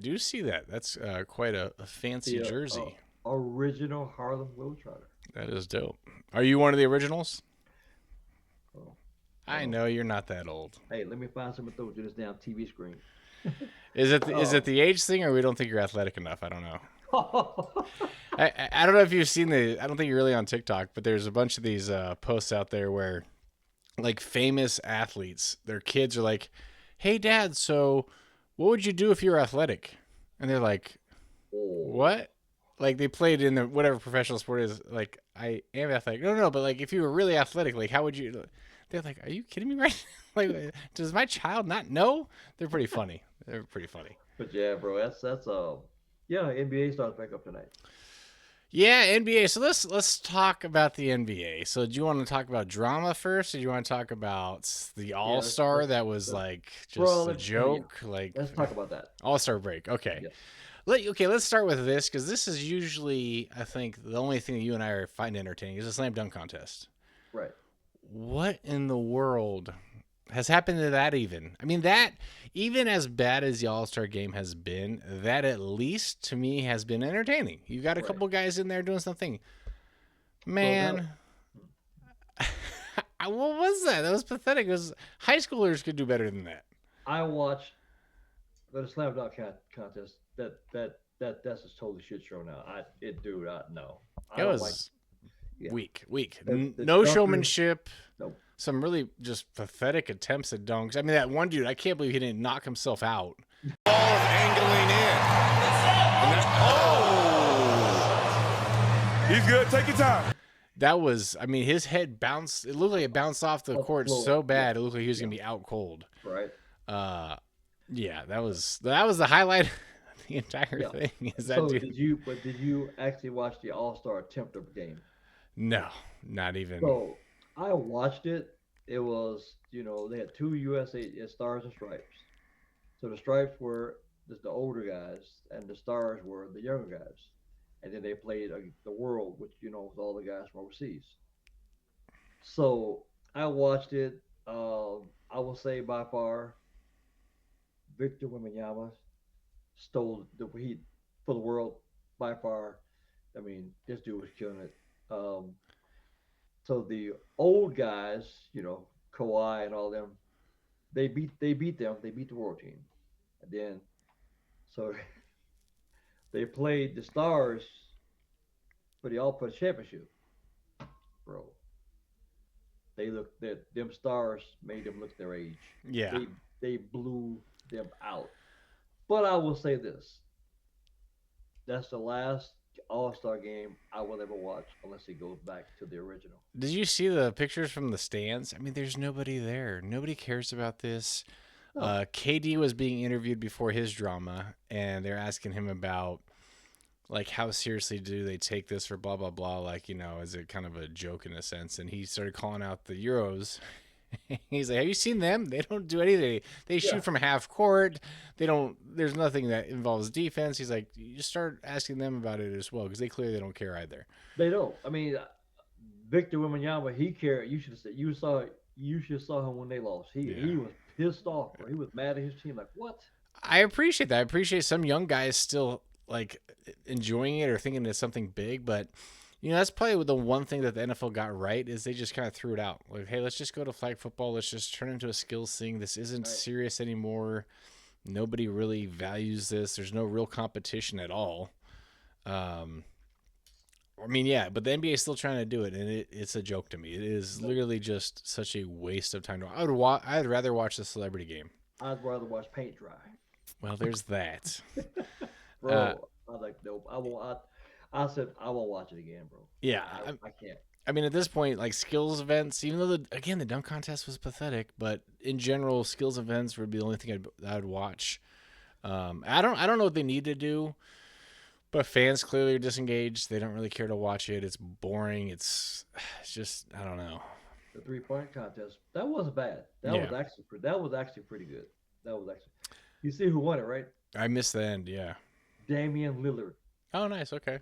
do see that. That's quite a fancy The jersey. original Harlem Globetrotter. That is dope. Are you one of the originals? Oh, hold I on. know you're not that old. Hey, let me find something to throw to this damn TV screen. Is it Oh. the age thing, or we don't think you're athletic enough? I don't know. I don't know if you've seen the. I don't think you're really on TikTok, but there's a bunch of these posts out there where like famous athletes, their kids are like, "Hey, Dad, so what would you do if you were athletic?" And they're like, Oh. "What?" Like they played in the whatever professional sport is. Like I am athletic. No, no, no. But like if you were really athletic, like how would you? They're like, "Are you kidding me, right?" Like, does my child not know? They're pretty funny. They're pretty funny. But yeah, bro, that's yeah, NBA starts back up tonight. Yeah, NBA. So let's talk about the NBA. So do you want to talk about drama first, or do you want to talk about the Yeah, All let's Star let's, that was let's like bro, just a yeah, joke? Like let's talk about that. All Star break. Okay. Yes. Okay, let's start with this because this is usually, I think, the only thing that you and I are find entertaining is a slam dunk contest. Right. What in the world has happened to that even? I mean, that, even as bad as the All Star game has been, that at least to me has been entertaining. You've got a Right. couple guys in there doing something. Bro, that Man, what was that? That was pathetic. It was, high schoolers could do better than that. I watched the slam dunk contest. That's just totally shit show now. Dude, no. I It don't like. was Yeah. weak. The No dunkers. showmanship. Nope. Some really just pathetic attempts at dunks. I mean, that one dude, I can't believe he didn't knock himself out. Ball angling in. He's good. Take your time. That was, I mean, his head bounced. It looked like it bounced off the Off the court floor. so Yeah. bad. It looked like he was Yeah. gonna be out cold. Right. Uh, yeah, that was the highlight of the entire Yeah. thing. Is that So dude? did you actually watch the All Star attempt of game? No, not even. So I watched it. It was, they had two USA stars and stripes. So the stripes were the older guys, and the stars were the younger guys. And then they played the world, which was all the guys from overseas. So I watched it. I will say by far, Victor Wembanyama stole the heat for the world by far. I mean, this dude was killing it. So the old guys, Kawhi and all them, they beat them. They beat the world team, and then so they played the stars for the All Pro Championship, bro. Them stars made them look their age. Yeah, They blew them out. But I will say this: that's the last All Star game I will ever watch unless it goes back to the original. did you see the pictures from the stands? I mean, there's nobody there. Nobody cares about this. No, KD was being interviewed before his drama, and they're asking him about like how seriously do they take this for blah blah blah. Like is it kind of a joke in a sense? And he started calling out the Euros. He's like, "Have you seen them? They don't do anything. They yeah, shoot from half court. They don't. There's nothing that involves defense." He's like, "You just start asking them about it as well because they clearly don't care either." they don't. I mean, Victor Wembanyama, he cared. You should have said you should have saw him when they lost. He Yeah. he was pissed off, bro. He was mad at his team. Like what? I appreciate that. I appreciate some young guys still like enjoying it or thinking it's something big, but that's probably the one thing that the NFL got right is they just kind of threw it out. Like, hey, let's just go to flag football. Let's just turn it into a skills thing. This isn't Right. serious anymore. Nobody really values this. There's no real competition at all. Um, I mean, yeah, but the NBA is still trying to do it, and it's a joke to me. It is Nope. literally just such a waste of time. I'd rather watch the celebrity game. I'd rather watch paint dry, Well, there's that. Uh, bro. I was like, nope. I won't. I said I won't watch it again, bro. yeah, I can't. I mean, at this point, like skills events, even though the dunk contest was pathetic, but in general, skills events would be the only thing I'd watch. I don't know what they need to do, but fans clearly are disengaged. They don't really care to watch it. It's boring. It's just I don't know. The 3-point contest that wasn't bad. Yeah, That was actually pretty good. That was actually. You see who won it, right? I missed the end. Yeah. Damian Lillard. Oh, nice. Okay.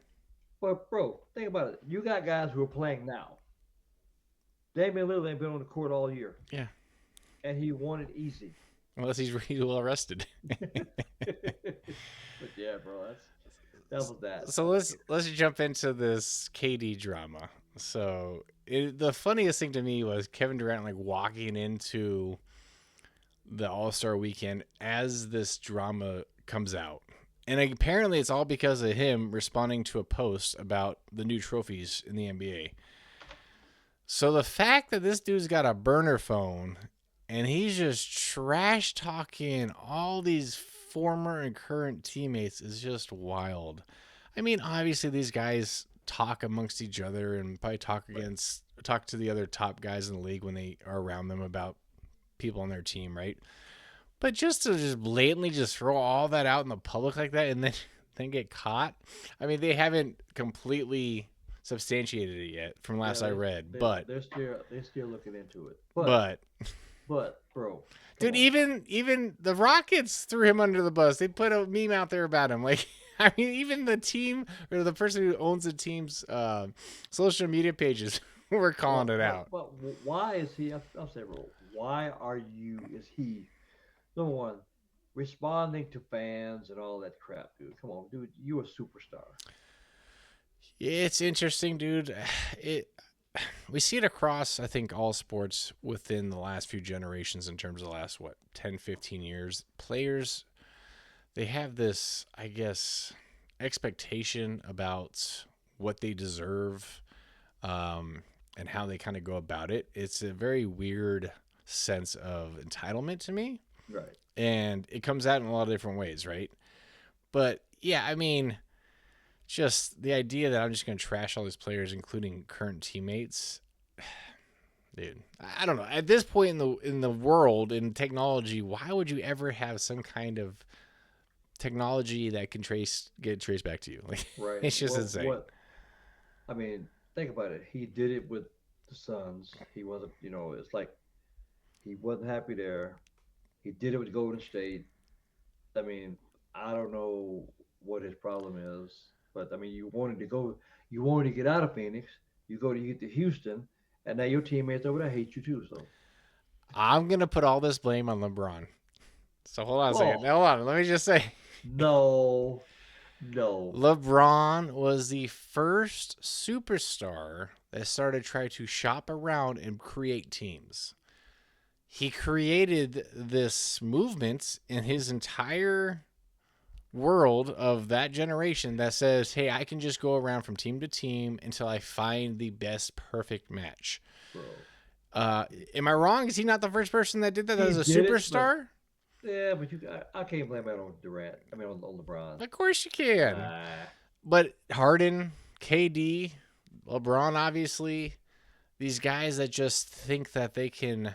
But bro, think about it. You got guys who are playing now. Damian Lillard ain't been on the court all year, Yeah. and he won it easy. unless he's really well rested. But yeah, bro, that was that. So let's jump into this KD drama. So the funniest thing to me was Kevin Durant like walking into the All-Star weekend as this drama comes out. And apparently it's all because of him responding to a post about the new trophies in the NBA. So the fact that this dude's got a burner phone and he's just trash talking all these former and current teammates is just wild. I mean, obviously these guys talk amongst each other and probably talk to the other top guys in the league when they are around them about people on their team, right? But just to just blatantly just throw all that out in the public like that and then get caught. I mean, they haven't completely substantiated it yet from last I read, but they're still looking into it. But Bro, dude, even the Rockets threw him under the bus. They put a meme out there about him. Like, I mean, even the team or the person who owns the team's social media pages were calling it out. But why is he? I'll say, bro. Why is he number one responding to fans and all that crap, dude? Come on, dude, you a superstar. It's interesting, dude. We see it across, I think, all sports within the last few generations in terms of the last, 10, 15 years. Players, they have this, I guess, expectation about what they deserve and how they kind of go about it. It's a very weird sense of entitlement to me. Right. And it comes out in a lot of different ways, right? But, yeah, I mean, just the idea that I'm just going to trash all these players, including current teammates, dude, I don't know. At this point in the world, in technology, why would you ever have some kind of technology that can get traced back to you? Like, Right. it's just insane. I mean, think about it. He did it with the Suns. He wasn't, it's like he wasn't happy there. He did it with Golden State. I mean, I don't know what his problem is. But I mean, you wanted to get out of Phoenix. You get to Houston, and now your teammates over there hate you too. So I'm gonna put all this blame on LeBron. So hold on a second. Hold on. Let me just say. No. LeBron was the first superstar that started trying to shop around and create teams. He created this movement in his entire world of that generation that says, hey, I can just go around from team to team until I find the best perfect match. Bro. Am I wrong? Is he not the first person that did that as a superstar? But I can't blame that on Durant. I mean, on LeBron. Of course you can. But Harden, KD, LeBron, obviously, these guys that just think that they can,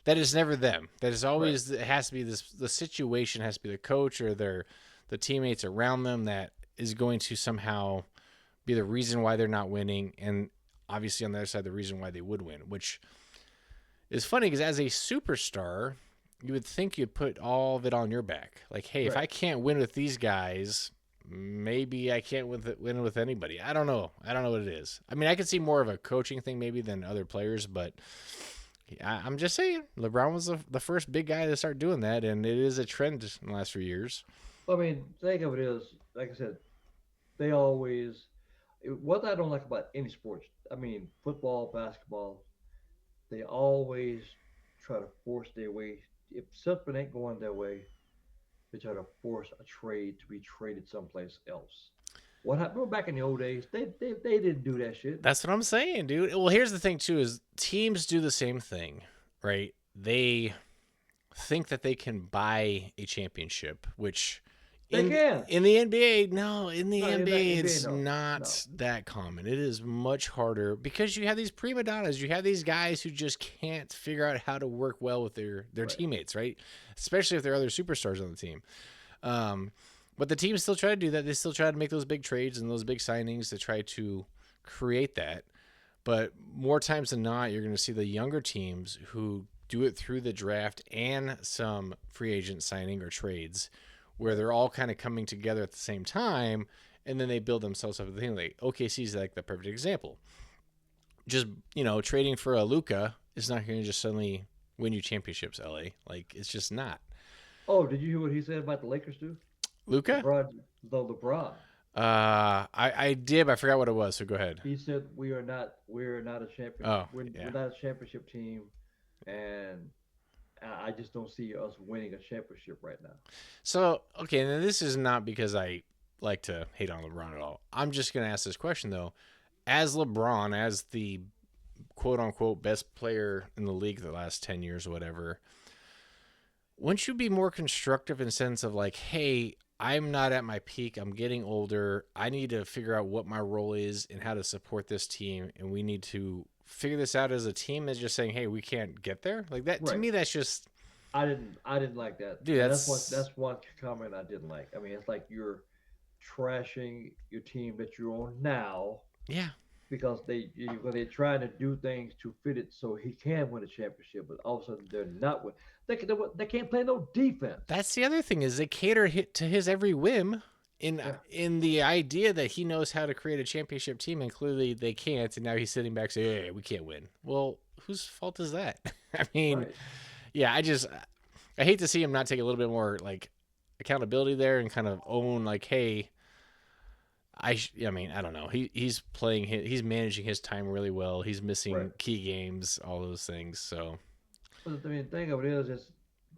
that is never them. That is always, right. It has to be the situation has to be the coach or the teammates around them that is going to somehow be the reason why they're not winning. And obviously on the other side, the reason why they would win, which is funny because as a superstar, you would think you'd put all of it on your back. Like, hey, if I can't win with these guys, maybe I can't win with anybody. I don't know. I don't know what it is. I mean, I could see more of a coaching thing maybe than other players, but I'm just saying LeBron was the first big guy to start doing that. And it is a trend in the last few years. I mean, think of it as, like I said, they always. What I don't like about any sports, I mean, football, basketball, they always try to force their way. If something ain't going their way, they try to force a trade to be traded someplace else. What happened back in the old days? They didn't do that shit. That's what I'm saying, dude. Well, here's the thing too: is teams do the same thing, right? They think that they can buy a championship, which in the NBA, it's not that common. It is much harder because you have these prima donnas. You have these guys who just can't figure out how to work well with their teammates, right? Especially if there are other superstars on the team. But the teams still try to do that. They still try to make those big trades and those big signings to try to create that. But more times than not, you're going to see the younger teams who do it through the draft and some free agent signing or trades where they're all kind of coming together at the same time, and then they build themselves up. The thing like OKC is like the perfect example. Just, trading for a Luka is not going to just suddenly win you championships, LA. Like, it's just not. Oh, did you hear what he said about the Lakers too? Luca? LeBron, no, LeBron. I did, but I forgot what it was. So go ahead. He said we're not a champion. Oh, We're yeah. not a championship team, and I just don't see us winning a championship right now. So okay, and this is not because I like to hate on LeBron at all. I'm just gonna ask this question though. As LeBron, as the quote unquote best player in the league the last 10 years or whatever, wouldn't you be more constructive in the sense of like, hey, I'm not at my peak. I'm getting older. I need to figure out what my role is and how to support this team. And we need to figure this out as a team as just saying, hey, we can't get there. Like that to Right. me, that's just I didn't like that. dude, That's that's one comment I didn't like. I mean, it's like you're trashing your team that you're on now yeah. because they're trying to do things to fit it so he can win a championship, but all of a sudden they're not win. They can't play no defense. That's the other thing is they cater to his every whim Yeah, in the idea that he knows how to create a championship team and clearly they can't and now he's sitting back saying, hey, we can't win. Well, whose fault is that? I mean, right. yeah, I hate to see him not take a little bit more like accountability there and kind of own like, hey, I mean, I don't know. He's managing his time really well. He's Right. missing key games, all those things. So, But I mean, the thing of it is,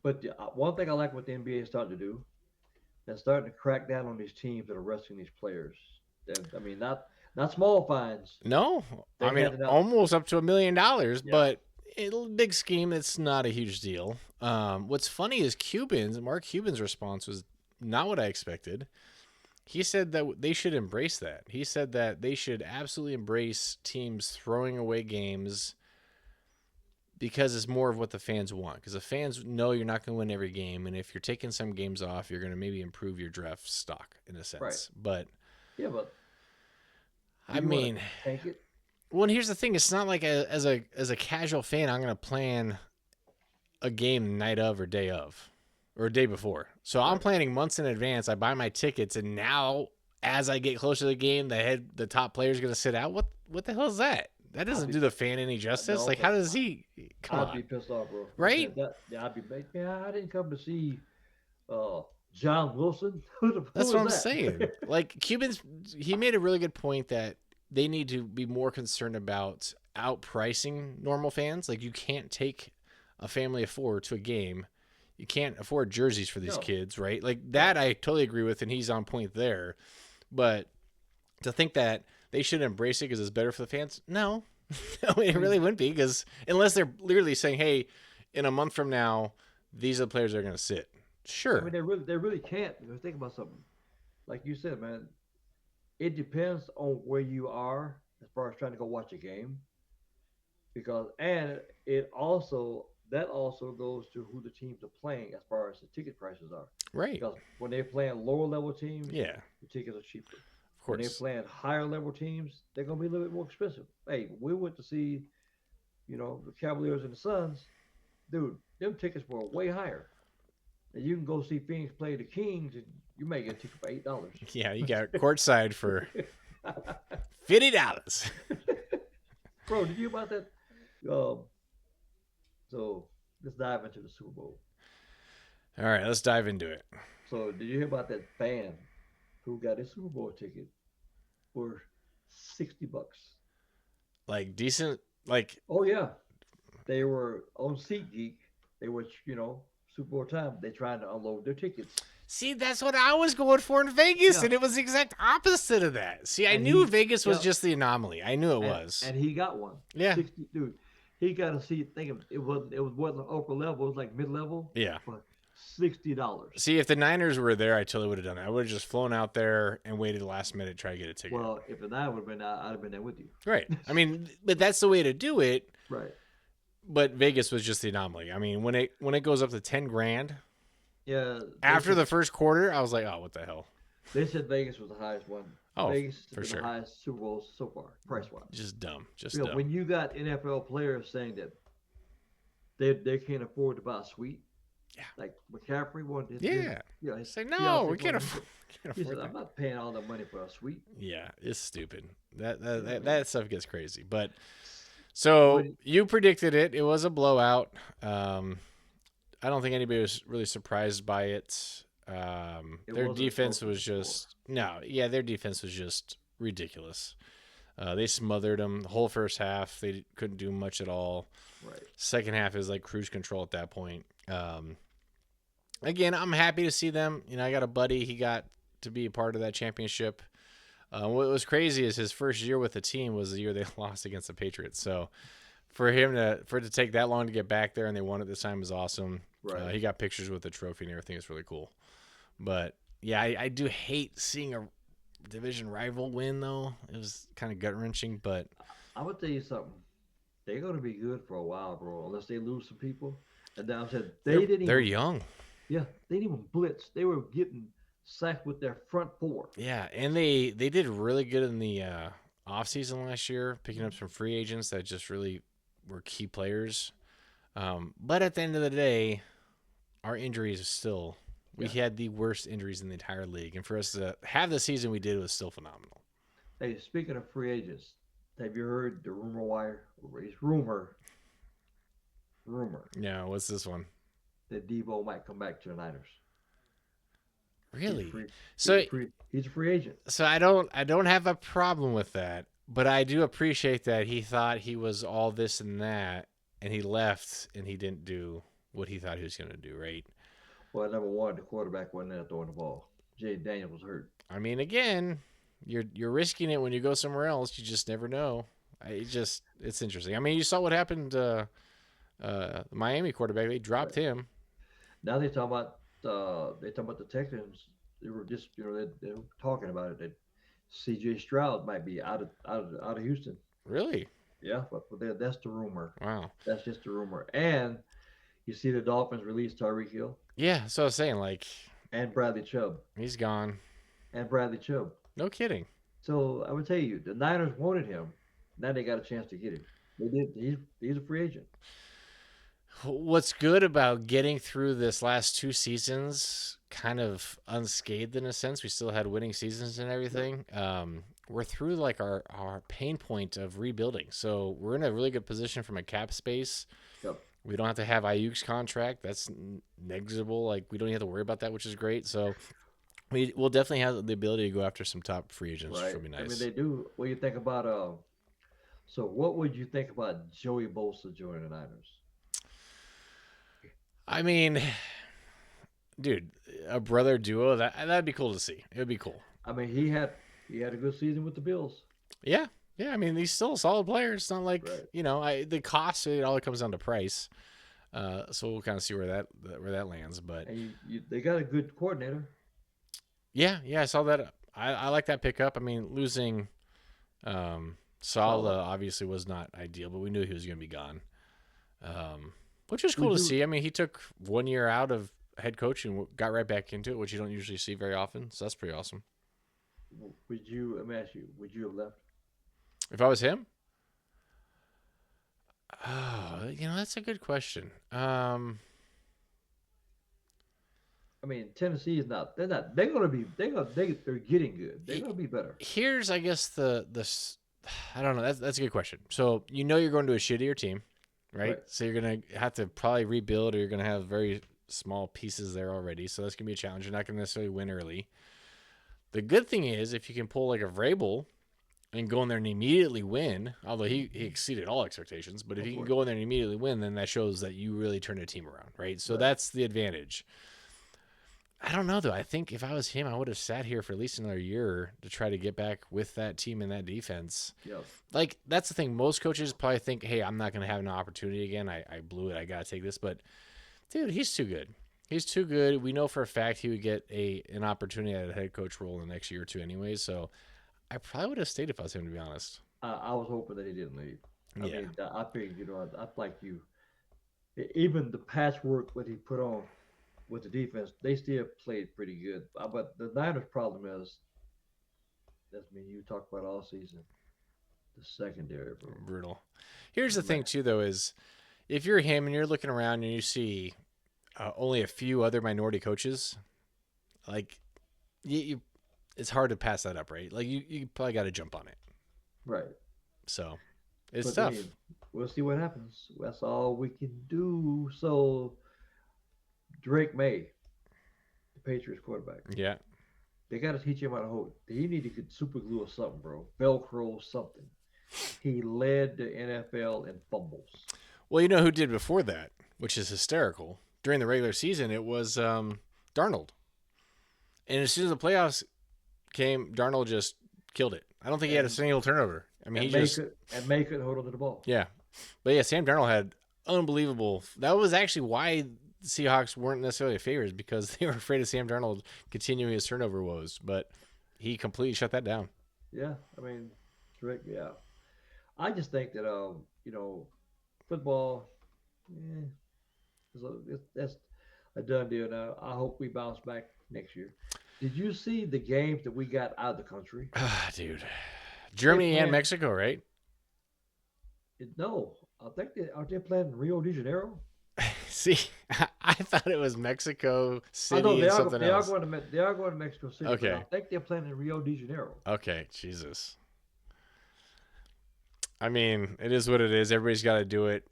but one thing I like what the NBA is starting to do, they're starting to crack down on these teams that are arresting these players. I mean, not small fines. no, I They mean, handed out. almost up to $1 million, Yeah. but big scheme, it's not a huge deal. What's funny is Mark Cuban's response was not what I expected. He said that they should embrace that. He said that they should absolutely embrace teams throwing away games because it's more of what the fans want. Because the fans know you're not going to win every game, and if you're taking some games off, you're going to maybe improve your draft stock in a Right. sense. But Yeah, but do I you want to mean, tank it? well, and here's the thing: it's not like as a casual fan, I'm going to plan a game the night of or day of, or a day before. So I'm Right. planning months in advance. I buy my tickets, and now as I get closer to the game, the top player is going to sit out. What the hell is that? That I'd doesn't be do the fan any justice. no, Like, how does he? Come I'd be on, pissed off, bro. right? Yeah, I'd be like, yeah, I didn't come to see uh John Wilson. That's Who what is I'm saying. that? Like he made a really good point that they need to be more concerned about outpricing normal fans. Like you can't take a family of four to a game. You can't afford jerseys for these No, kids, right? Like right. that I totally agree with, and he's on point there. But to think that they should embrace it because it's better for the fans, no. I mean, I it really mean, wouldn't be because unless they're literally saying, hey, in a month from now, these are the players that are going to sit. I mean, Sure. they really can't. Because think about something. Like you said, man, it depends on where you are as far as trying to go watch a game. Because and it also that also goes to who the teams are playing as far as the ticket prices are. Right. Because when they're playing lower level teams, Yeah. the tickets are cheaper. Of When they're course. playing higher level teams, they're gonna be a little bit more expensive. Hey, we went to see, the Cavaliers and the Suns, dude. Them tickets were way higher. And you can go see Phoenix play the Kings, and you may get a ticket for $8. Yeah, you got courtside for $50. Bro, did you hear about that? Um, so let's dive into the Super Bowl. All right, let's dive into it. So did you hear about that fan who got a Super Bowl ticket for $60? Like decent, like Oh yeah, they were on SeatGeek. They were, Super Bowl time. They tried to unload their tickets. see, that's what I was going for in Vegas, Yeah, and it was the exact opposite of that. See, I and knew he, Vegas was yeah, just the anomaly. I knew it and was. and he got one. Yeah, 60, dude. He got a seat. It wasn't upper level. It was like mid level yeah. for $60. See, if the Niners were there, I totally would have done it. I would have just flown out there and waited the last minute to try to get a ticket. Well, if the nine would have been, I'd have been there with you. Right. I mean, but that's the way to do it. Right. But Vegas was just the anomaly. I mean, when it goes up to 10 grand Yeah. They after said the first quarter, I was like, oh, what the hell? they said Vegas was the highest one. Oh, Vegas has for been sure. the highest Super Bowl so far, price wise. Just dumb. Just dumb. When you got NFL players saying that they can't afford to buy a suite, Yeah. like McCaffrey wanted. Yeah. His Say no, fiance we can't wanted- afford. Can't He afford said, "I'm that. not paying all that money for a suite." Yeah, it's stupid. That Yeah, that, I that, mean, that stuff gets crazy. But so but you predicted it. It was a blowout. I don't think anybody was really surprised by it. It Their wasn't as defense close as was before. just no, yeah, their defense was just ridiculous. They smothered them the whole first half. They couldn't do much at all. Right. Second half is like cruise control at that point. Again, I'm happy to see them. You know, I got a buddy. He got to be a part of that championship. What was crazy is his first year with the team was the year they lost against the Patriots. So for it to take that long to get back there and they won it this time was awesome. Right. He got pictures with the trophy and everything. It's really cool. But yeah, I do hate seeing a division rival win though. It was kind of gut wrenching, but I'm gonna tell you something. They're gonna be good for a while, bro, unless they lose some people. And then I said they're young. yeah, they didn't even blitz. They were getting sacked with their front four. Yeah, and they did really good in the offseason last year, picking up some free agents that just really were key players. But at the end of the day, our injuries are still we had the worst injuries in the entire league, and for us to have the season we did was still phenomenal. Hey, speaking of free agents, have you heard the rumor wire? It's rumor Yeah, what's this one? that Debo might come back to the Niners. Really? Free, So he's a free agent. so I don't have a problem with that, but I do appreciate that he thought he was all this and that, and he left and he didn't do what he thought he was going to do, right? Well, number one, the quarterback wasn't there throwing the ball. Jay Daniels was hurt. I mean, again, you're risking it when you go somewhere else. You just never know. It's interesting. I mean, you saw what happened. The Miami quarterback, they dropped him. Now they talking about the Texans. They were just they were talking about it that C.J. Stroud might be out of Houston. Really? Yeah, but that's the rumor. Wow. That's just a rumor. And you see the Dolphins release Tyreek Hill Yeah. So I was saying, like, and Bradley Chubb he's gone. and Bradley Chubb. No kidding. So I would tell you, the Niners wanted him. Now they got a chance to get him. They did. He's a free agent. What's good about getting through this last two seasons kind of unscathed in a sense, we still had winning seasons and everything. We're through like our pain point of rebuilding. So we're in a really good position from a cap space. Yep. We don't have to have Ayuk's contract. That's negligible. Like we don't have to worry about that, which is great. So we'll definitely have the ability to go after some top free agents, which Right. will be nice. I mean, they do. What do you think about? So what would you think about Joey Bosa joining the Niners? I mean, dude, a brother duo that'd be cool to see. It would be cool. I mean, he had a good season with the Bills. Yeah, yeah. I mean, he's still a solid player. It's not like Right. the cost. It all comes down to price. So we'll kind of see where that lands. But And they got a good coordinator. yeah, I saw that. I like that pickup. I mean, losing Saleh obviously was not ideal, but we knew he was going to be gone. Which was cool to see. I mean, he took 1 year out of head coach and got right back into it, which you don't usually see very often. So that's pretty awesome. Let me ask you, would you have left? If I was him, that's a good question. I mean, Tennessee is not. They're not. They're getting good. They're gonna be better. Here's, I guess, I don't know. That's a good question. So you're going to a shittier team, right? So you're gonna have to probably rebuild, or you're gonna have very small pieces there already. So that's gonna be a challenge. You're not gonna necessarily win early. The good thing is if you can pull like a Vrabel and go in there and immediately win, although he exceeded all expectations, but if you can go in there and immediately win, then that shows that you really turned a team around, right? So that's the advantage. I don't know, though. I think if I was him, I would have sat here for at least another year to try to get back with that team and that defense. Yep. Like, that's the thing. Most coaches probably think, hey, I'm not going to have an opportunity again. I blew it. I got to take this. But, dude, he's too good. He's too good. We know for a fact he would get an opportunity at a head coach role in the next year or two anyways. So I probably would have stayed if I was him, to be honest. I was hoping that he didn't leave. I Yeah. mean, I figured, I like you. Even the patchwork that he put on with the defense, they still played pretty good. But the Niners' problem is, that's me. You talked about all season. The secondary, bro. Brutal. Here's the thing, too, though, is if you're him and you're looking around and you see only a few other minority coaches, like, it's hard to pass that up, right? Like, you probably got to jump on it. Right. So, it's But tough. we'll see what happens. That's all we can do. So, Drake May, the Patriots quarterback. Yeah. They got to teach him how to hold. He need to get super glue or something, bro. Velcro something. He led the NFL in fumbles. Well, you know who did before that, which is hysterical. During the regular season, it was Darnold. And as soon as the playoffs came, Darnold just killed it. I don't think he had a single turnover. I mean, May couldn't hold on to the ball. Yeah. But yeah, Sam Darnold had unbelievable. That was actually why the Seahawks weren't necessarily favorites, because they were afraid of Sam Darnold continuing his turnover woes. But he completely shut that down. Yeah, I mean, Drake. Yeah, I just think that football, that's a done deal now. I hope we bounce back next year. Did you see the games that we got out of the country? Dude, Germany and Mexico, right? No, I think aren't they playing in Rio de Janeiro? See, I thought it was Mexico City and something else. They are going to Mexico City. Okay. I think they're playing in Rio de Janeiro. Okay, Jesus. I mean, it is what it is. Everybody's got to do it.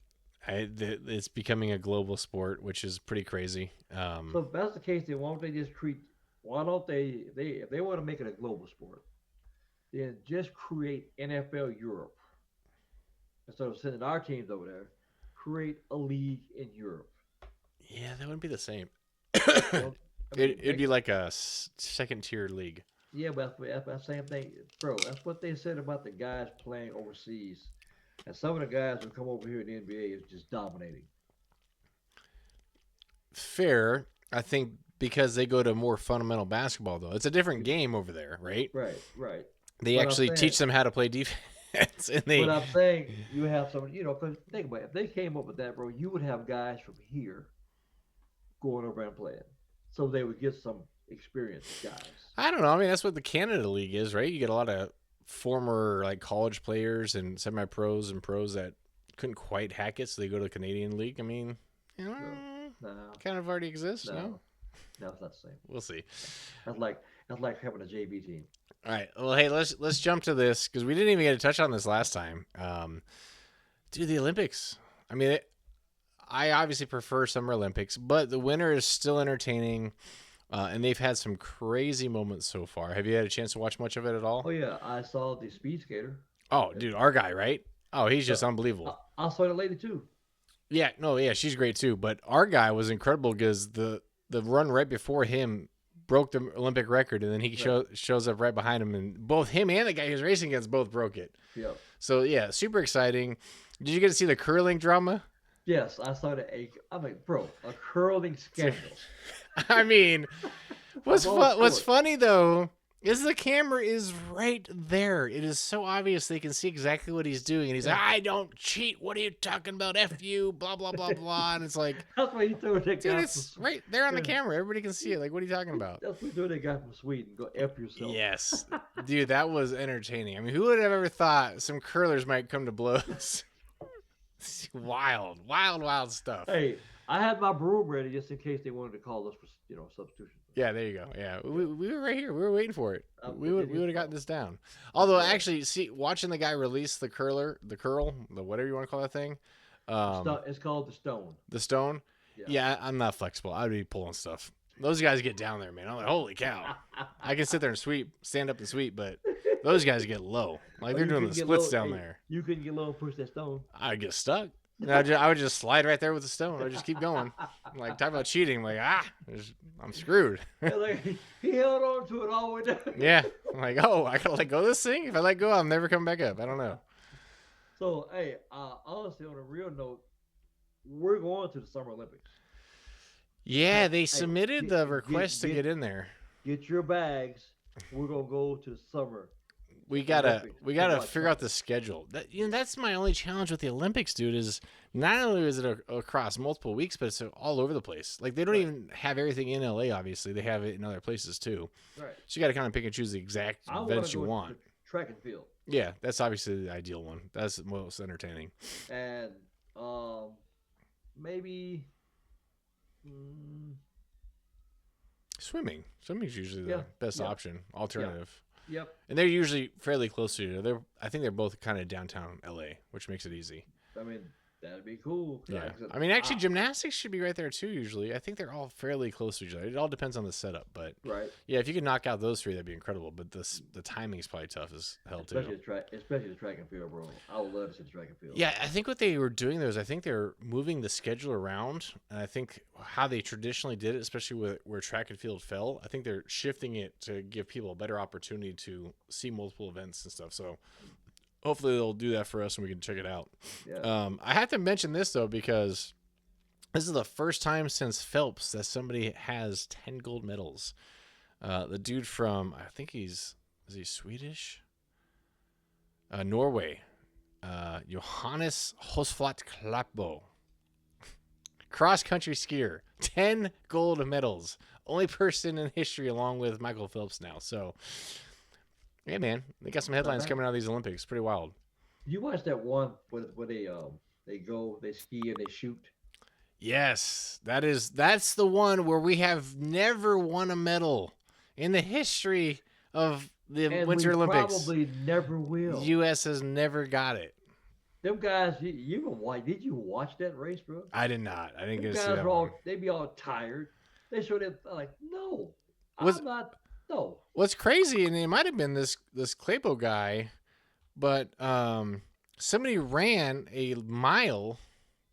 It's becoming a global sport, which is pretty crazy. So if that's the case, then why don't they just treat? Why don't if they want to make it a global sport, then just create NFL Europe instead of sending our teams over there. Create a league in Europe. Yeah, that wouldn't be the same. Well, It'd be like a second-tier league. Yeah, but that's the same thing, bro. That's what they said about the guys playing overseas, and some of the guys who come over here in the NBA is just dominating. Fair, I think, because they go to more fundamental basketball, though. It's a different game over there, right? Right. They actually teach them how to play defense. And But I'm saying you have some, because think about it. If they came up with that, bro, you would have guys from here going over and playing, so they would get some experienced guys. I don't know. I mean, that's what the Canada League is, right? You get a lot of former college players and semi-pros and pros that couldn't quite hack it, so they go to the Canadian League. I mean, kind of already exists. No, it's not the same. We'll see. That's like having a JV team. All right. Well, hey, let's jump to this because we didn't even get to touch on this last time. Dude, the Olympics. I mean, I obviously prefer Summer Olympics, but the winter is still entertaining, and they've had some crazy moments so far. Have you had a chance to watch much of it at all? Oh yeah, I saw the speed skater. Oh, dude, our guy, right? Oh, he's just unbelievable. I saw the lady too. Yeah, no, yeah, she's great too. But our guy was incredible because the run right before him broke the Olympic record, and then he shows up right behind him, and both him and the guy he was racing against both broke it. Yeah. So yeah, super exciting. Did you get to see the curling drama? Yes, I saw I'm like, bro, a curling scandal. I mean, what's funny though is the camera is right there. It is so obvious they can see exactly what he's doing, and he's like, "I don't cheat. What are you talking about? F you, blah blah blah blah." And it's like, that's why he threw that guy. Dude, it's right there on the camera. Everybody can see it. Like, what are you talking about? That's what threw that guy from Sweden. Go F yourself. Yes, dude, that was entertaining. I mean, who would have ever thought some curlers might come to blows? Wild stuff. Hey, I had my broom ready just in case they wanted to call us for substitution. Yeah, there you go. Yeah, we were right here. We were waiting for it. We would have gotten this down. Although, actually, watching the guy release the curl, the whatever you want to call that thing. It's called the stone. The stone? Yeah, I'm not flexible. I'd be pulling stuff. Those guys get down there, man. I'm like, holy cow. I can sit there and stand up and sweep, but those guys get low. Like, they're doing the splits down there. You couldn't get low and push that stone. I'd get stuck. I would just slide right there with the stone. I would just keep going. Like, talk about cheating. Like, I'm screwed. He held on to it all the way down. Yeah. I'm like, oh, I gotta let go of this thing? If I let go, I'll never come back up. I don't know. So, hey, honestly, on a real note, we're going to the Summer Olympics. Yeah, they submitted the request to get in there. Get your bags. We're gonna go to the summer. We gotta figure out the schedule. That's my only challenge with the Olympics, dude. Is not only is it across multiple weeks, but it's all over the place. Like, they don't even have everything in LA. Obviously, they have it in other places too. Right. So you got to kind of pick and choose the exact events you want. Track and field. Yeah, that's obviously the ideal one. That's the most entertaining. And maybe. Swimming. Swimming's usually the best option, alternative. Yep. And they're usually fairly close to each other. I think they're both kind of downtown LA, which makes it easy. I mean, That'd be cool. Yeah. Like I said, I mean, actually, gymnastics should be right there too. Usually, I think they're all fairly close to each other. It all depends on the setup, but right. yeah, if you could knock out those three, that'd be incredible. But the timing's probably tough as hell too. Especially the track and field, bro. I would love to see the track and field. Yeah, I think what they were doing there is I think they're moving the schedule around, and I think how they traditionally did it, especially where track and field fell, I think they're shifting it to give people a better opportunity to see multiple events and stuff. So hopefully they'll do that for us and we can check it out. Yeah. I have to mention this though because this is the first time since Phelps that somebody has 10 gold medals. The dude from I think is he Swedish? Norway. Johannes Hosflat Klapbo. Cross country skier. 10 gold medals. Only person in history along with Michael Phelps now. So, yeah, man. They got some headlines coming out of these Olympics. Pretty wild. You watch that one where they go, they ski and they shoot? Yes. That's the one where we have never won a medal in the history of the And Winter we Olympics. probably never will. U.S. has never got it. Them guys, you can watch. Did you watch that race, bro? I did not. I didn't Them get to see guys that are all one. they be all tired. They showed it like, no, Was- I'm not. No, What's crazy, and it might have been this Claypo guy, but somebody ran a mile,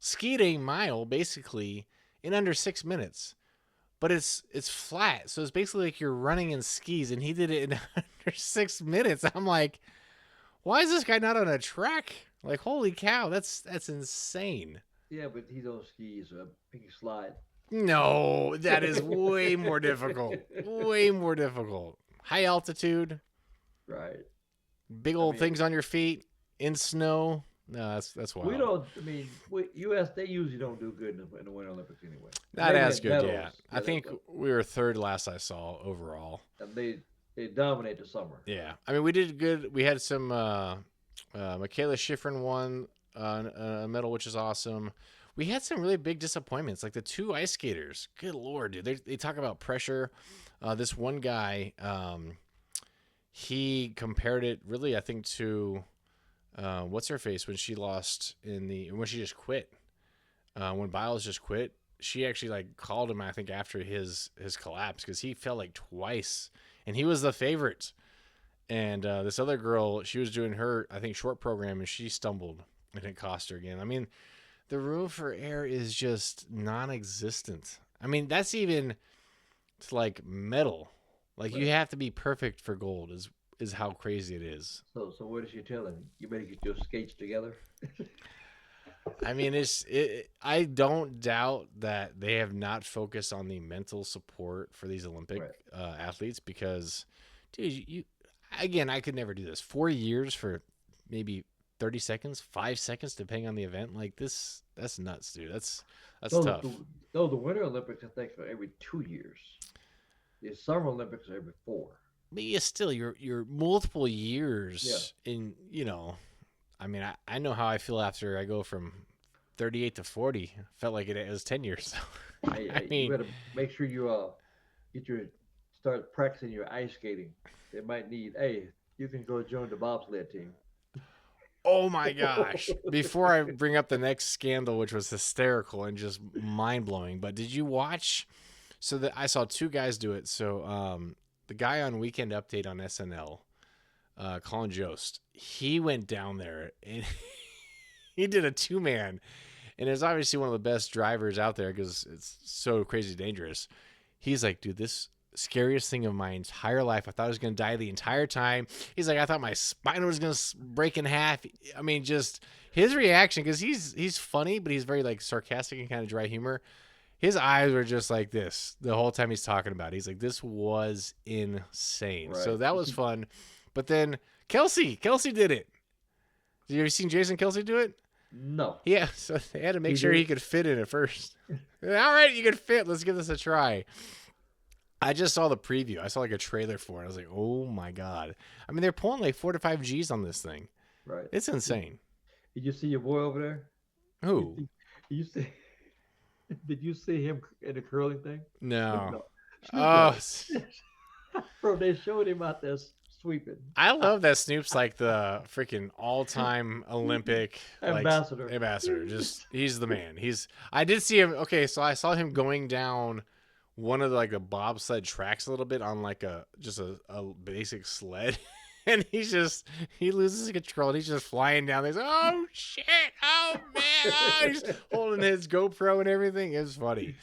skied a mile basically in under 6 minutes. But it's flat, so it's basically like you're running in skis, and he did it in under 6 minutes. I'm like, why is this guy not on a track? Like, holy cow, that's insane. yeah, but he's on skis, so he can slide. No, that is way more difficult. Way more difficult. High altitude, Right. big old mean- things on your feet, in snow. No, that's wild. We don't. I mean, U.S. They usually don't do good in the Winter Olympics anyway. Not They as get good, medals, yeah. I think we were third last I saw overall. and they dominate the summer. Yeah, I mean we did good. We had some Michaela Schifrin won a medal, which is awesome. We had some really big disappointments, like the two ice skaters. Good lord, dude! They talk about pressure. This one guy, he compared it really, I think, to what's her face when she lost when she just quit. When Biles just quit, she actually like called him, I think, after his collapse because he fell like twice, and he was the favorite. And this other girl, she was doing her, I think, short program, and she stumbled, and it cost her again. I mean, the room for error is just non-existent. I mean, that's even it's like metal. Like you have to be perfect for gold. Is how crazy it is. So what is she telling? You better get your skates together. I mean, I don't doubt that they have not focused on the mental support for these Olympic athletes because, dude, again, I could never do this. 4 years for maybe 30 seconds, 5 seconds, depending on the event. Like that's nuts, dude. That's tough. The Winter Olympics, I think, are every 2 years. The Summer Olympics are every 4. But yeah, still, you're multiple years in, I mean, I know how I feel after I go from 38 to 40. Felt like it was 10 years. I mean, you better make sure you start practicing your ice skating. They might need, you can go join the bobsled team. Oh my gosh. Before I bring up the next scandal, which was hysterical and just mind blowing, but did you watch? So I saw two guys do it. So the guy on Weekend Update on SNL, Colin Jost, he went down there and he did a 2-man, and it's obviously one of the best drivers out there because it's so crazy dangerous. He's like, dude, this scariest thing of my entire life. I thought I was going to die the entire time. He's like, I thought my spine was going to break in half. I mean, just his reaction, because he's funny, but he's very like sarcastic and kind of dry humor. His eyes were just like this the whole time he's talking about it. He's like, this was insane. Right. So that was fun. But then Kelsey did it. Have you ever seen Jason Kelsey do it? No. Yeah, so they had to make He sure did? he could fit in it first. All right, you can fit. Let's give this a try. I just saw the preview. I saw like a trailer for it. I was like, oh my God. I mean, they're pulling like 4 to 5 G's on this thing. Right. It's insane. Did you see your boy over there? Who? You see? Did you see him in the curling thing? No. Snoop Oh, Dogg. Bro, they showed him out there sweeping. I love that Snoop's like the freaking all-time Olympic Ambassador. ambassador. Just he's the man. I did see him. Okay, so I saw him going down one of the bobsled tracks a little bit on a basic sled. And he loses control and he's just flying down there. He's like, oh shit, oh man, oh, he's holding his GoPro and everything. It was funny.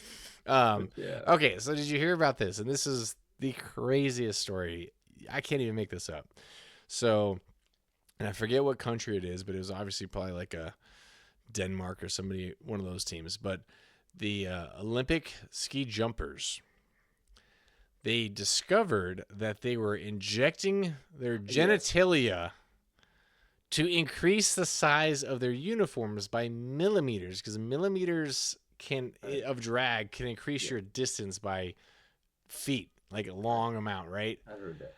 Yeah. Okay, so did you hear about this? And this is the craziest story. I can't even make this up. So, and I forget what country it is, but it was obviously probably like a Denmark or one of those teams. But the Olympic ski jumpers, they discovered that they were injecting their genitalia to increase the size of their uniforms by millimeters, because millimeters of drag can increase your distance by feet, like a long amount, right? I heard that.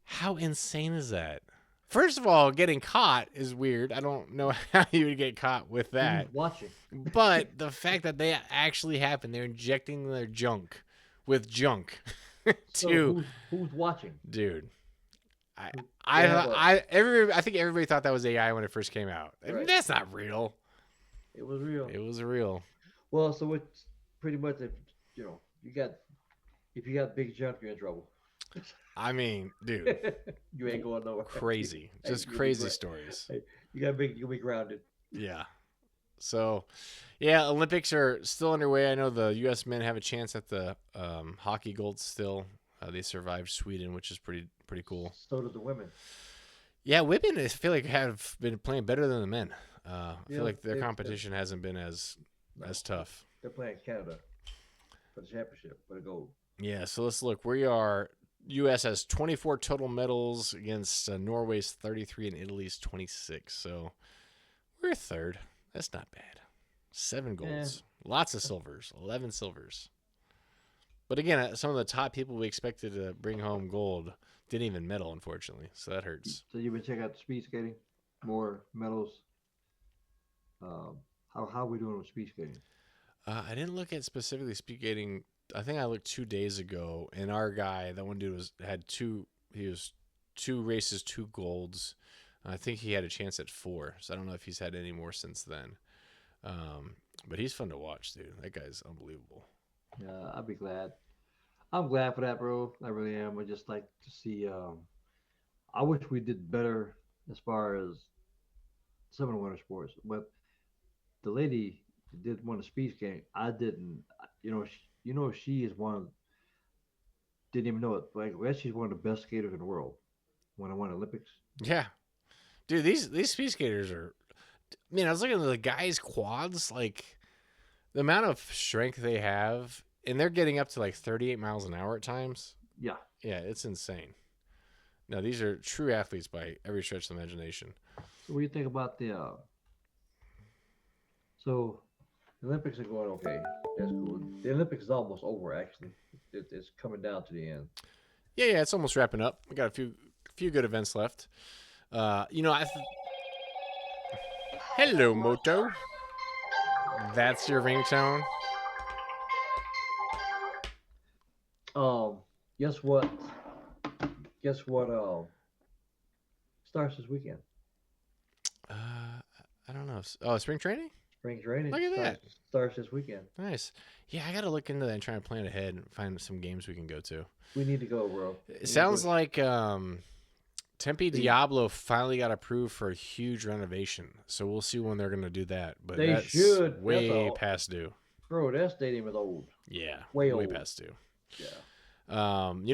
How insane is that? First of all, getting caught is weird. I don't know how you would get caught with that. Who's watching? But the fact that they actually happen, they're injecting their junk with junk. So who's watching? Dude, I think everybody thought that was AI when it first came out. I mean, Right. that's not real. It was real. It was real. Well, so it's pretty much if you got big junk, you're in trouble. I mean, dude, You ain't going nowhere. crazy, Hey, just you'll be crazy great. stories. Hey, you'll be grounded. Yeah. So, yeah, Olympics are still underway. I know the U.S. men have a chance at the hockey gold still. They survived Sweden, which is pretty cool. So did the women. Yeah, women I feel like have been playing better than the men. I Yeah, feel like their they've- competition hasn't been as tough. They're playing Canada for the championship for the gold. Yeah, so let's look. U.S. has 24 total medals against Norway's 33 and Italy's 26. So we're third. That's not bad. 7 golds. Lots of silvers. 11 silvers. But again, some of the top people we expected to bring home gold didn't even medal, unfortunately. So that hurts. So you've been checking out the speed skating, more medals. How are we doing with speed skating? I didn't look at specifically speed skating. I think I looked 2 days ago, and our guy, that one dude, had 2 races, 2 golds. I think he had a chance at 4, so I don't know if he's had any more since then. But he's fun to watch, dude. That guy's unbelievable. Yeah, I'd be glad. I'm glad for that, bro. I really am. I just like to see. I wish we did better as far as some of the winter sports, but the lady that did one of the speed skating, I didn't. She is one of. Didn't even know it. Like, she's one of the best skaters in the world. When I won the Olympics. Yeah, dude. These speed skaters are. Man, I was looking at the guys' quads, like the amount of strength they have, and they're getting up to like 38 miles an hour at times. Yeah. Yeah, it's insane. No, these are true athletes by every stretch of the imagination. So what do you think about the? So the Olympics are going okay. That's cool. The Olympics is almost over. Actually, it's coming down to the end. Yeah, it's almost wrapping up. We got a few good events left. Hello, Moto. That's your ringtone. Guess what? Starts this weekend. I don't know. Oh, spring training? Spring training. Look at that. Starts this weekend. Nice. Yeah, I got to look into that and try and plan ahead and find some games we can go to. We need to go, bro. It sounds like Tempe Diablo finally got approved for a huge renovation. So we'll see when they're going to do that. But They that's should. way past due. Bro, that stadium is old. Yeah, Way way old. past due. Yeah.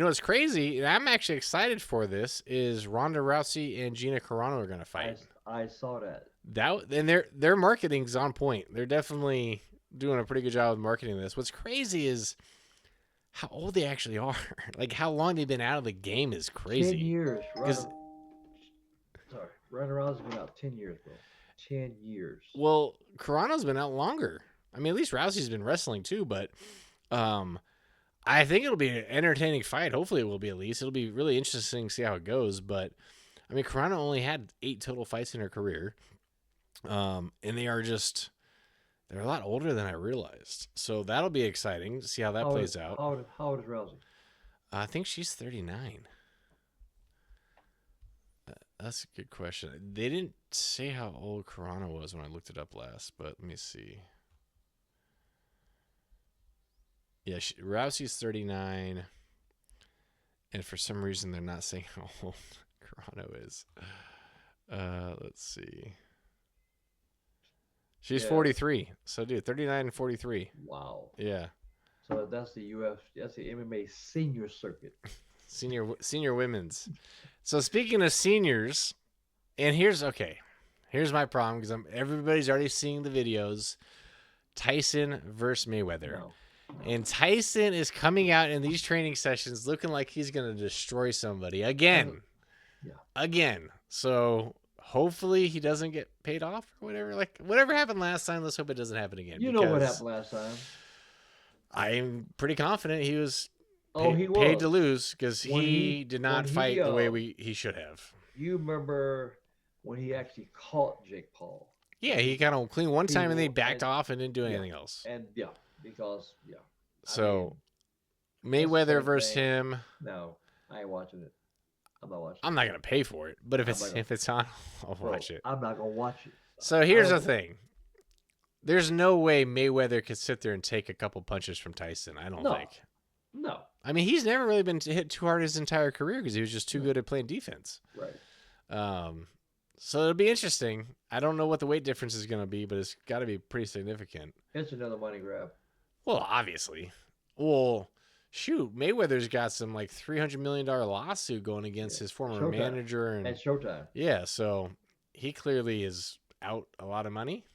What's crazy, and I'm actually excited for this, is Ronda Rousey and Gina Carano are going to fight. I saw that. And their marketing's on point. They're definitely doing a pretty good job of marketing this. What's crazy is how old they actually are. Like how long they've been out of the game is crazy. 10 years. 'Cause- Ronda Rousey's been out 10 years, bro. 10 years. Well, Carano's been out longer. I mean, at least Rousey's been wrestling too, but I think it'll be an entertaining fight. Hopefully it will be at least. It'll be really interesting to see how it goes. But, I mean, Carano only had 8 total fights in her career. And they're a lot older than I realized. So that'll be exciting to see how that plays out. How old is Rousey? I think she's 39. That's a good question. They didn't say how old Carano was when I looked it up last, but let me see. Yeah, Rousey's 39, and for some reason they're not saying how old Carano is. Let's see. She's 43. So, dude, 39 and 43. Wow. Yeah. So that's the that's the MMA senior circuit. Senior women's. So speaking of seniors, and here's my problem because everybody's already seeing the videos. Tyson versus Mayweather. No. And Tyson is coming out in these training sessions looking like he's going to destroy somebody again. Yeah. Again. So hopefully he doesn't get paid off or whatever. Like whatever happened last time, let's hope it doesn't happen again. You know what happened last time. I'm pretty confident he was he paid was to lose because he did not fight the way he should have. You remember when he actually caught Jake Paul? Yeah, he kind of cleaned one time and then he backed off and didn't do anything else. And because So Mayweather versus him. No, I ain't watching it. I'm not watching. I'm not gonna pay for it, but if it's on, I'll watch it. I'm not gonna watch it. So here's the thing. There's no way Mayweather could sit there and take a couple punches from Tyson. I don't think. No. I mean, he's never really been hit too hard his entire career because he was just too good at playing defense. Right. So it'll be interesting. I don't know what the weight difference is going to be, but it's got to be pretty significant. It's another money grab. Well, obviously. Well, shoot, Mayweather's got some like $300 million lawsuit going against his former manager. And Showtime. Yeah, so he clearly is out a lot of money.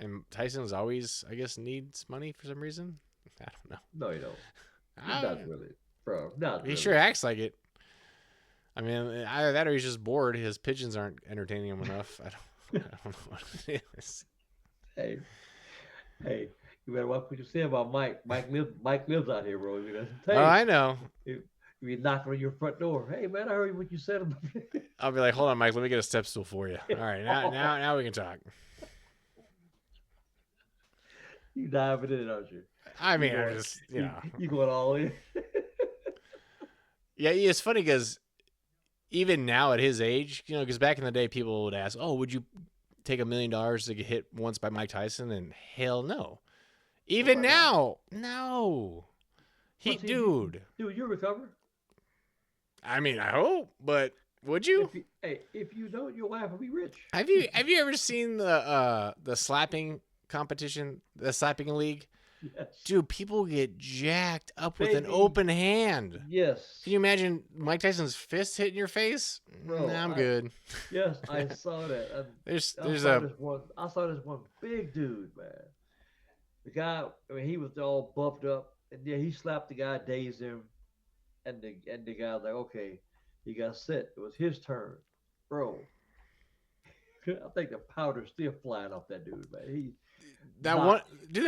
And Tyson's always, I guess, needs money for some reason. I don't know. No, you don't. Not really. Bro, not really. He sure acts like it. I mean, either that or he's just bored. His pigeons aren't entertaining him enough. I don't know what it is. Hey, you better watch what you say about Mike. Mike lives out here, bro. I know. You be knocking on your front door. Hey, man, I heard what you said about I'll be like, hold on, Mike. Let me get a step stool for you. All right, now we can talk. You diving in, aren't you? I mean, I just, You going all in. Yeah, it's funny because even now at his age, because back in the day, people would ask, oh, would you take $1 million to get hit once by Mike Tyson? And hell no. Even now, no. Dude, you recover? I mean, I hope, but would you? If you don't, your wife will be rich. Have you ever seen the slapping competition, the slapping league? Yes. Dude, people get jacked up with an open hand. Yes. Can you imagine Mike Tyson's fist hitting your face? Bro, I'm good. Yes, I saw that. I saw this one big dude, man. The guy, I mean, he was all buffed up, and yeah, he slapped the guy, dazed him, and the guy was like, okay, he got set. It was his turn, bro. I think the powder's still flying off that dude, man. That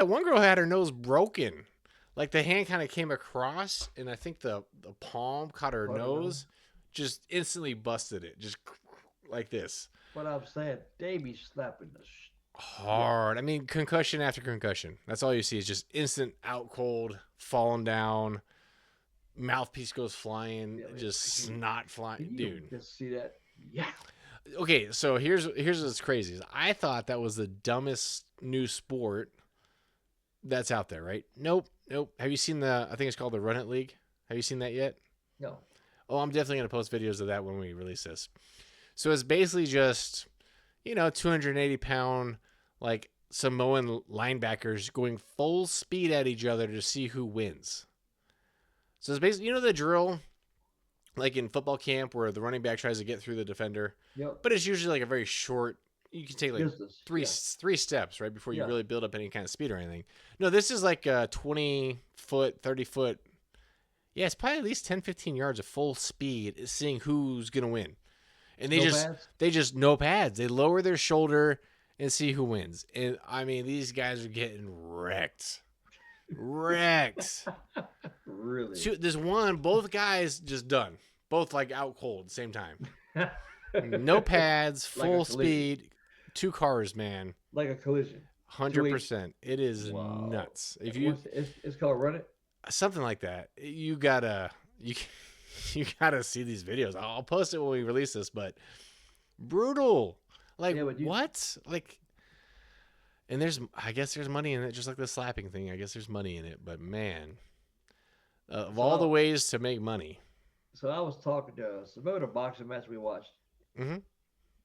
one girl had her nose broken. Like the hand kind of came across, and I think the palm caught her nose, just instantly busted it, just like this. What I'm saying, they be slapping the hard. I mean, concussion after concussion. That's all you see is just instant out cold, falling down, mouthpiece goes flying, just snot flying, dude. Just see that, yeah. Okay, so here's what's crazy. Is I thought that was the dumbest new sport that's out there, right? Nope. Have you seen I think it's called the Runit League? Have you seen that yet? No. Oh, I'm definitely going to post videos of that when we release this. So it's basically just, 280-pound, like, Samoan linebackers going full speed at each other to see who wins. So it's basically, the drill, like in football camp where the running back tries to get through the defender. Yep. But it's usually like a very short, you can take like three steps, right, before you really build up any kind of speed or anything. No, this is like a 20-foot, 30-foot. Yeah, it's probably at least 10, 15 yards of full speed, seeing who's going to win. And they just no pads. They lower their shoulder and see who wins. And I mean, these guys are getting wrecked. Really? There's both guys just done. Both like out cold at the same time. No pads, full speed, 2 cars, man. Like a collision. 100%. It is nuts. If it's called Runit? Something like that. You gotta see these videos. I'll post it when we release this, but Brutal. Like, Yeah, but what? Like, and I guess there's money in it, just like the slapping thing. I guess there's money in it, but man, of all the so ways to make money. so I was talking to remember the boxing match we watched. Mm-hmm.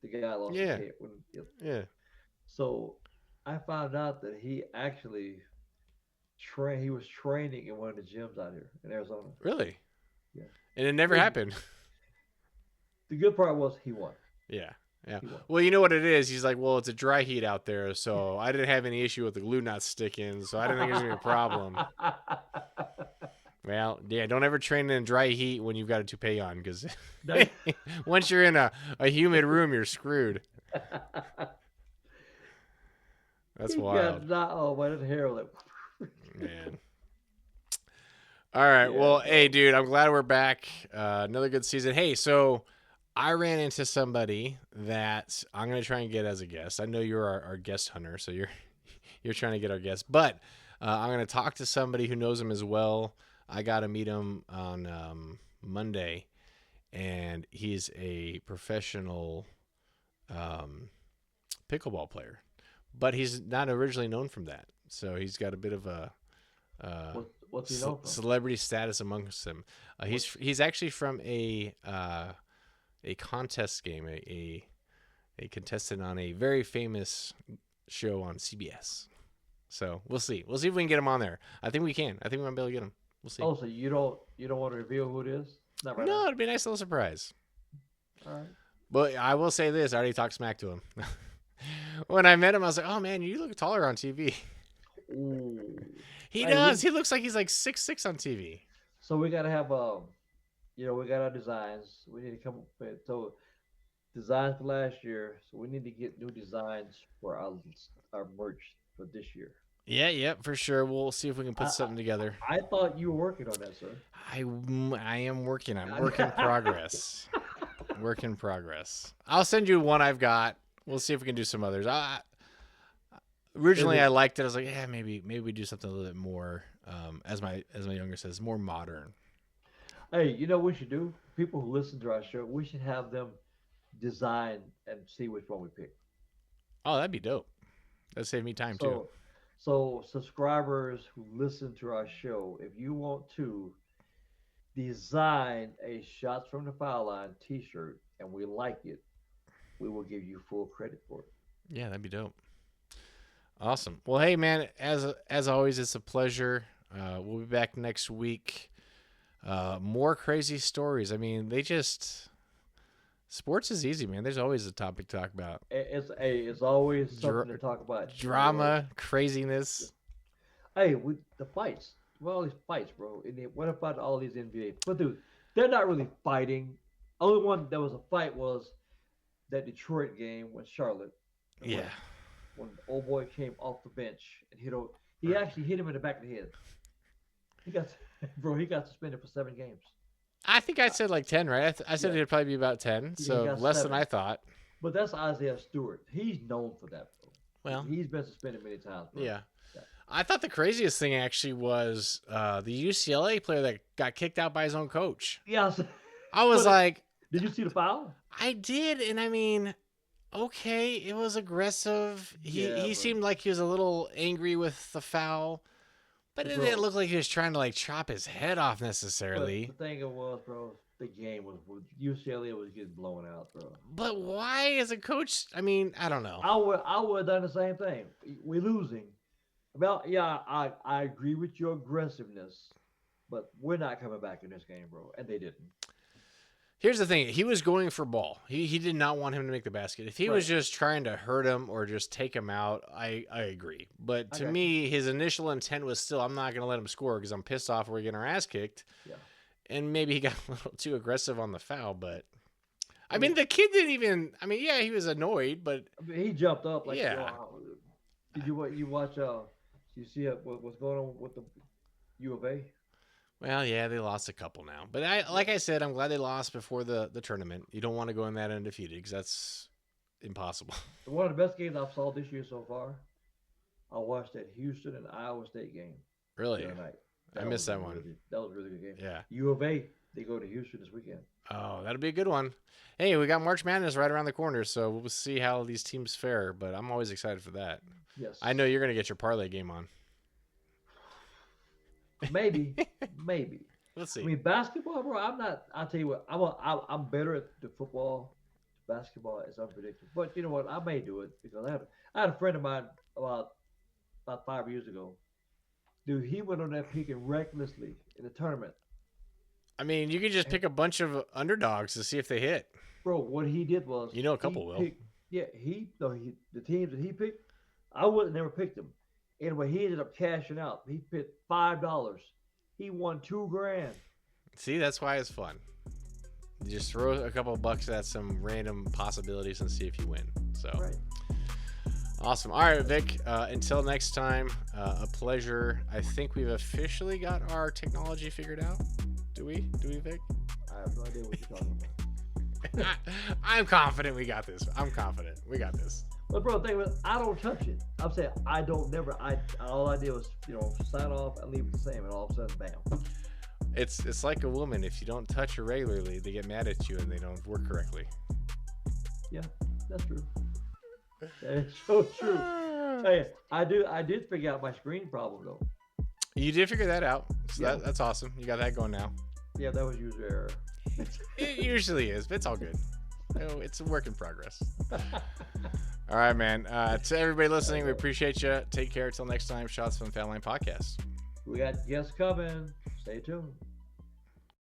The guy lost his Yeah. head when. Yep. Yeah. So I found out that he actually he was training in one of the gyms out here in Arizona. Really? Yeah. And it never happened. The good part was he won. Yeah. Yeah. He won. Well, you know what it is? He's like, well, it's a dry heat out there, so I didn't have any issue with the glue not sticking, so I didn't think it was going to be a problem. Well, yeah, don't ever train in dry heat when you've got a toupee on, because once you're in a humid room, you're screwed. That's wild. Oh, man, his hair was like, Man. All right. Yeah, Well, hey, dude, I'm glad we're back. Another good season. Hey, so I ran into somebody that I'm going to try and get as a guest. I know you're our guest hunter, so you're trying to get our guest. But I'm going to talk to somebody who knows him as well. I got to meet him on Monday, and he's a professional pickleball player. But he's not originally known from that. So he's got a bit of a what's he known from? celebrity status amongst them. He's actually from a contest game, a contestant on a very famous show on CBS. So we'll see. We'll see if we can get him on there. I think we can. I think we might be able to get him. We'll see. Oh, so you don't want to reveal who it is? Not right No, now. it'd be a nice little surprise. All right. But I will say this: I already talked smack to him. When I met him, I was like, "Oh man, you look taller on TV." Ooh. He Hey, does. He looks like he's like 6'6" on TV. So we gotta have we got our designs. We need to come up with designs for last year. So we need to get new designs for our merch for this year. Yeah, for sure. We'll see if we can put something together. I thought you were working on that, sir. I am working on work in progress. Work in progress. I'll send you one I've got. We'll see if we can do some others. Originally, I liked it. I was like, yeah, maybe we do something a little bit more, as my younger says, more modern. Hey, you know what we should do? People who listen to our show, we should have them design and see which one we pick. Oh, that'd be dope. That'd save me time too. So subscribers who listen to our show, if you want to design a Shots from the Foul Line T-shirt and we like it, we will give you full credit for it. Yeah, that'd be dope. Awesome. Well, hey man, as always, it's a pleasure. We'll be back next week. More crazy stories. I mean, sports is easy, man. There's always a topic to talk about. It's always something to talk about. Drama, craziness. Hey, the fights. Well, all these fights, bro. What about all these NBA? But dude, they're not really fighting. Only one that was a fight was that Detroit game with Charlotte. Yeah. When old boy came off the bench and he actually hit him in the back of the head. He got suspended for 7 games. I think I said like 10, right? I said it'd probably be about 10, He so got less 7. than I thought. But that's Isaiah Stewart. He's known for that, bro. Well, he's been suspended many times, bro. Yeah. I thought the craziest thing actually was the UCLA player that got kicked out by his own coach. Yeah. I was like, did you see the foul? I did, and I mean, okay, it was aggressive. He seemed like he was a little angry with the foul, but it didn't look like he was trying to like chop his head off necessarily. But the thing was, bro, the game was UCLA was getting blown out, bro. But why, as a coach? I mean, I don't know. I would have done the same thing. We're losing. Well, yeah, I agree with your aggressiveness, but we're not coming back in this game, bro. And they didn't. Here's the thing. He was going for ball. He did not want him to make the basket. If he was just trying to hurt him or just take him out, I agree. But to me, his initial intent was still, I'm not going to let him score because I'm pissed off we're getting our ass kicked. Yeah. And maybe he got a little too aggressive on the foul, but I mean, the kid didn't even, I mean, yeah, he was annoyed, but he jumped up like, yeah. Did you watch, you see what's going on with the U of A? Well, yeah, they lost a couple now. But like I said, I'm glad they lost before the tournament. You don't want to go in that undefeated because that's impossible. One of the best games I've saw this year so far, I watched that Houston and Iowa State game. Really? The other night. I missed that one. That was a really good game. Yeah. U of A They go to Houston this weekend. Oh, that'll be a good one. Hey, we got March Madness right around the corner, so we'll see how these teams fare. But I'm always excited for that. Yes. I know you're gonna get your parlay game on. Maybe. Let's see. I mean, basketball, bro. I'm not. I'll tell you what. I'm better at the football. Basketball is unpredictable. But you know what? I may do it because I had a friend of mine about 5 years ago. Dude, he went on that picking recklessly in the tournament. I mean, you could just pick a bunch of underdogs to see if they hit. Bro, what he did was You know, a couple will. The teams that he picked, I would have never picked them. Anyway, he ended up cashing out. He picked $5. He won $2,000. See, that's why it's fun. You just throw a couple of bucks at some random possibilities and see if you win. So, Right. Awesome. All right, Vic. Until next time, a pleasure. I think we've officially got our technology figured out. Do we, Vic? I have no idea what you're talking about. I'm confident we got this. I'm confident we got this. But bro, the thing was, I don't touch it. I'm saying I don't never. All I did was sign off and leave it the same, and all of a sudden, bam. It's like a woman. If you don't touch her regularly, they get mad at you and they don't work correctly. Yeah, that's true. That's so true. Hey, I did figure out my screen problem though. You did figure that out. So Yeah. that's awesome. You got that going now. Yeah, that was user error. It usually is, but it's all good. It's a work in progress. All right, man. To everybody listening, we appreciate you. Take care. Until next time, Shots from the Family Line Podcast. We got guests coming. Stay tuned.